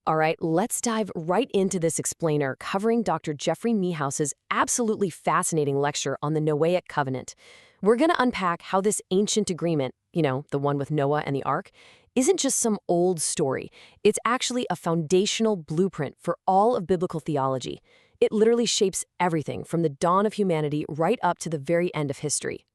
All right, let's dive right into this explainer covering Dr. Jeffrey Niehaus's absolutely fascinating lecture on the Noahic covenant. We're going to unpack how this ancient agreement, the one with Noah and the ark, isn't just some old story. It's actually a foundational blueprint for all of biblical theology. It literally shapes everything from the dawn of humanity right up to the very end of history.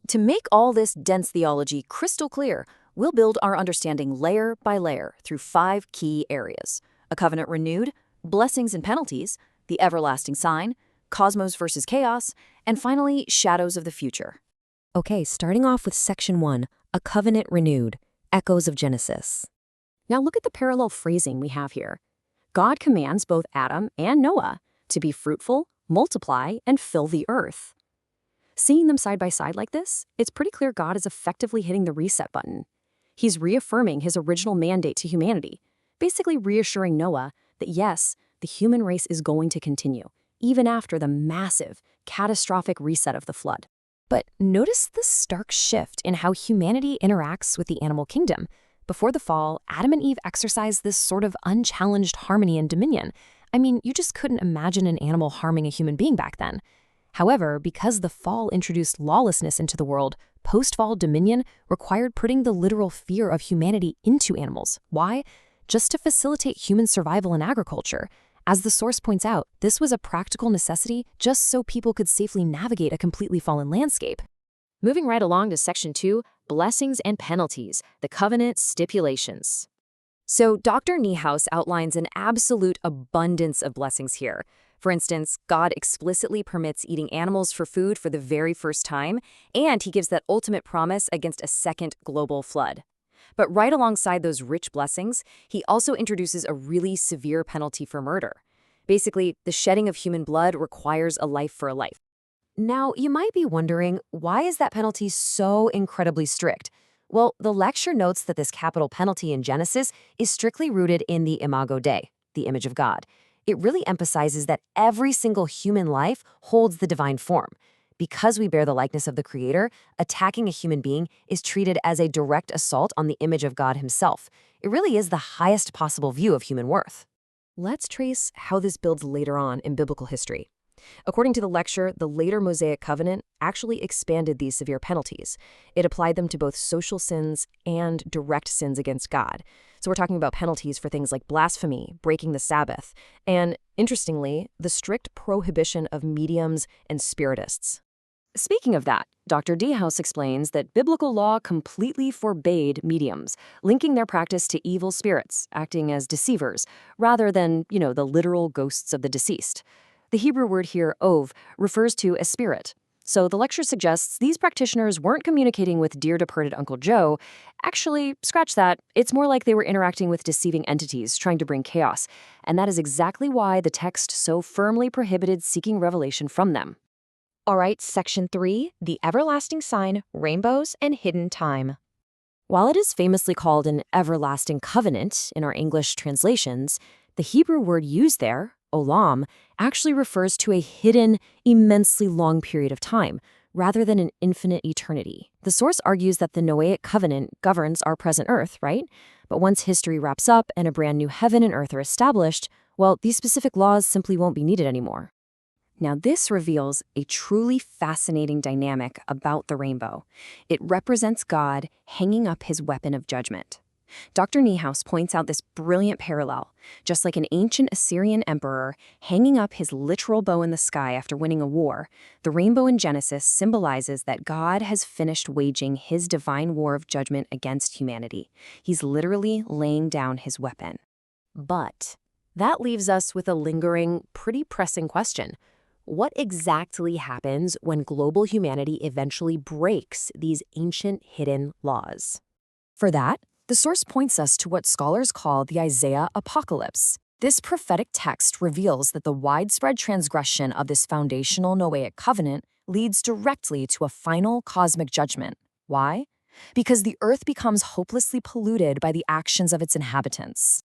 To make all this dense theology crystal clear, we'll build our understanding layer by layer through 5 key areas: a covenant renewed, blessings and penalties, the everlasting sign, cosmos versus chaos, and finally, shadows of the future. Okay, starting off with section 1, a covenant renewed, echoes of Genesis. Now look at the parallel phrasing we have here. God commands both Adam and Noah to be fruitful, multiply, and fill the earth. Seeing them side by side like this, it's pretty clear God is effectively hitting the reset button. He's reaffirming his original mandate to humanity, basically reassuring Noah that yes, the human race is going to continue, even after the massive, catastrophic reset of the flood. But notice the stark shift in how humanity interacts with the animal kingdom. Before the fall, Adam and Eve exercised this sort of unchallenged harmony and dominion. I mean, you just couldn't imagine an animal harming a human being back then. However, because the fall introduced lawlessness into the world, post-fall dominion required putting the literal fear of humanity into animals. Why? Just to facilitate human survival in agriculture. As the source points out, this was a practical necessity just so people could safely navigate a completely fallen landscape. Moving right along to section 2, blessings and penalties, the covenant stipulations. So Dr. Niehaus outlines an absolute abundance of blessings here. For instance, God explicitly permits eating animals for food for the very first time, and he gives that ultimate promise against a second global flood. But right alongside those rich blessings, he also introduces a really severe penalty for murder. Basically, the shedding of human blood requires a life for a life. Now, you might be wondering, why is that penalty so incredibly strict? Well, the lecture notes that this capital penalty in Genesis is strictly rooted in the imago Dei, the image of God. It really emphasizes that every single human life holds the divine form. Because we bear the likeness of the Creator, attacking a human being is treated as a direct assault on the image of God himself. It really is the highest possible view of human worth. Let's trace how this builds later on in biblical history. According to the lecture, the later Mosaic covenant actually expanded these severe penalties. It applied them to both social sins and direct sins against God. So we're talking about penalties for things like blasphemy, breaking the Sabbath, and, interestingly, the strict prohibition of mediums and spiritists. Speaking of that, Dr. Niehaus explains that biblical law completely forbade mediums, linking their practice to evil spirits, acting as deceivers, rather than, the literal ghosts of the deceased. The Hebrew word here, ov, refers to a spirit. So the lecture suggests these practitioners weren't communicating with dear departed Uncle Joe. Actually, scratch that. It's more like they were interacting with deceiving entities trying to bring chaos. And that is exactly why the text so firmly prohibited seeking revelation from them. All right, section 3, the everlasting sign, rainbows, and hidden time. While it is famously called an everlasting covenant in our English translations, the Hebrew word used there, olam, actually refers to a hidden, immensely long period of time, rather than an infinite eternity. The source argues that the Noahic covenant governs our present earth, right? But once history wraps up and a brand new heaven and earth are established, well, these specific laws simply won't be needed anymore. Now, this reveals a truly fascinating dynamic about the rainbow. It represents God hanging up his weapon of judgment. Dr. Niehaus points out this brilliant parallel. Just like an ancient Assyrian emperor hanging up his literal bow in the sky after winning a war, the rainbow in Genesis symbolizes that God has finished waging his divine war of judgment against humanity. He's literally laying down his weapon. But that leaves us with a lingering, pretty pressing question. What exactly happens when global humanity eventually breaks these ancient hidden laws? For that, the source points us to what scholars call the Isaiah Apocalypse. This prophetic text reveals that the widespread transgression of this foundational Noahic covenant leads directly to a final cosmic judgment. Why? Because the earth becomes hopelessly polluted by the actions of its inhabitants.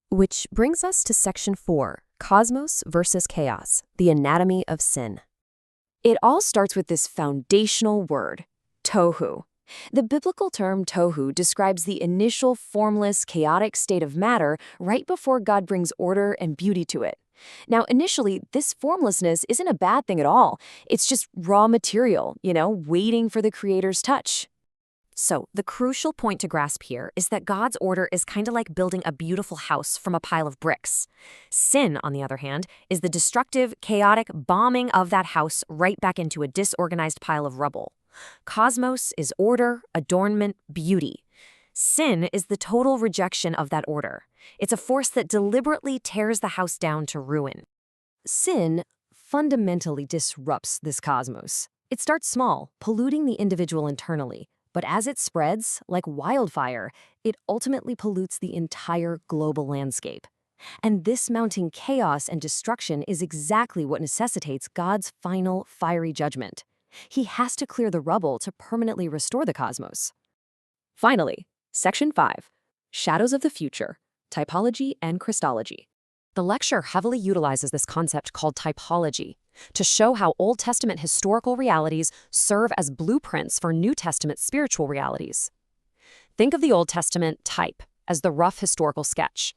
Which brings us to section 4, cosmos versus chaos, the anatomy of sin. It all starts with this foundational word, tohu. The biblical term tohu describes the initial formless, chaotic state of matter right before God brings order and beauty to it. Now, initially, this formlessness isn't a bad thing at all. It's just raw material, waiting for the Creator's touch. So, the crucial point to grasp here is that God's order is kind of like building a beautiful house from a pile of bricks. Sin, on the other hand, is the destructive, chaotic bombing of that house right back into a disorganized pile of rubble. Cosmos is order, adornment, beauty. Sin is the total rejection of that order. It's a force that deliberately tears the house down to ruin. Sin fundamentally disrupts this cosmos. It starts small, polluting the individual internally. But as it spreads, like wildfire, it ultimately pollutes the entire global landscape. And this mounting chaos and destruction is exactly what necessitates God's final fiery judgment. He has to clear the rubble to permanently restore the cosmos. Finally, Section 5, Shadows of the Future, Typology and Christology. The lecture heavily utilizes this concept called typology to show how Old Testament historical realities serve as blueprints for New Testament spiritual realities. Think of the Old Testament type as the rough historical sketch,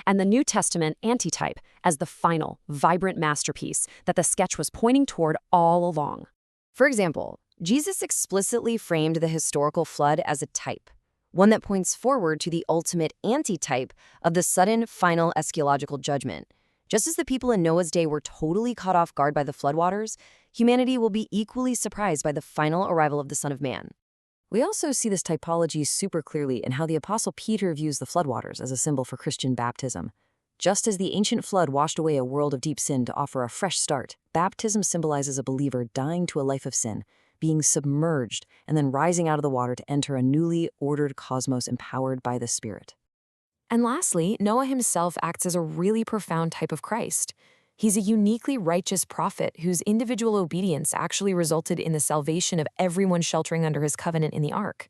and the New Testament antitype as the final, vibrant masterpiece that the sketch was pointing toward all along. For example, Jesus explicitly framed the historical flood as a type, one that points forward to the ultimate antitype of the sudden, final eschatological judgment. Just as the people in Noah's day were totally caught off guard by the floodwaters, humanity will be equally surprised by the final arrival of the Son of Man. We also see this typology super clearly in how the Apostle Peter views the floodwaters as a symbol for Christian baptism. Just as the ancient flood washed away a world of deep sin to offer a fresh start, baptism symbolizes a believer dying to a life of sin, being submerged, and then rising out of the water to enter a newly ordered cosmos empowered by the Spirit. And lastly, Noah himself acts as a really profound type of Christ. He's a uniquely righteous prophet whose individual obedience actually resulted in the salvation of everyone sheltering under his covenant in the ark.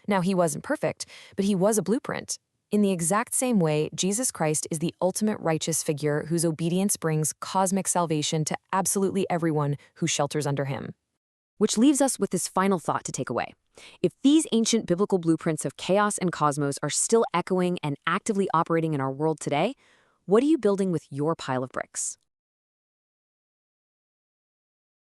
Now, he wasn't perfect, but he was a blueprint. In the exact same way, Jesus Christ is the ultimate righteous figure whose obedience brings cosmic salvation to absolutely everyone who shelters under him. Which leaves us with this final thought to take away. If these ancient biblical blueprints of chaos and cosmos are still echoing and actively operating in our world today, what are you building with your pile of bricks?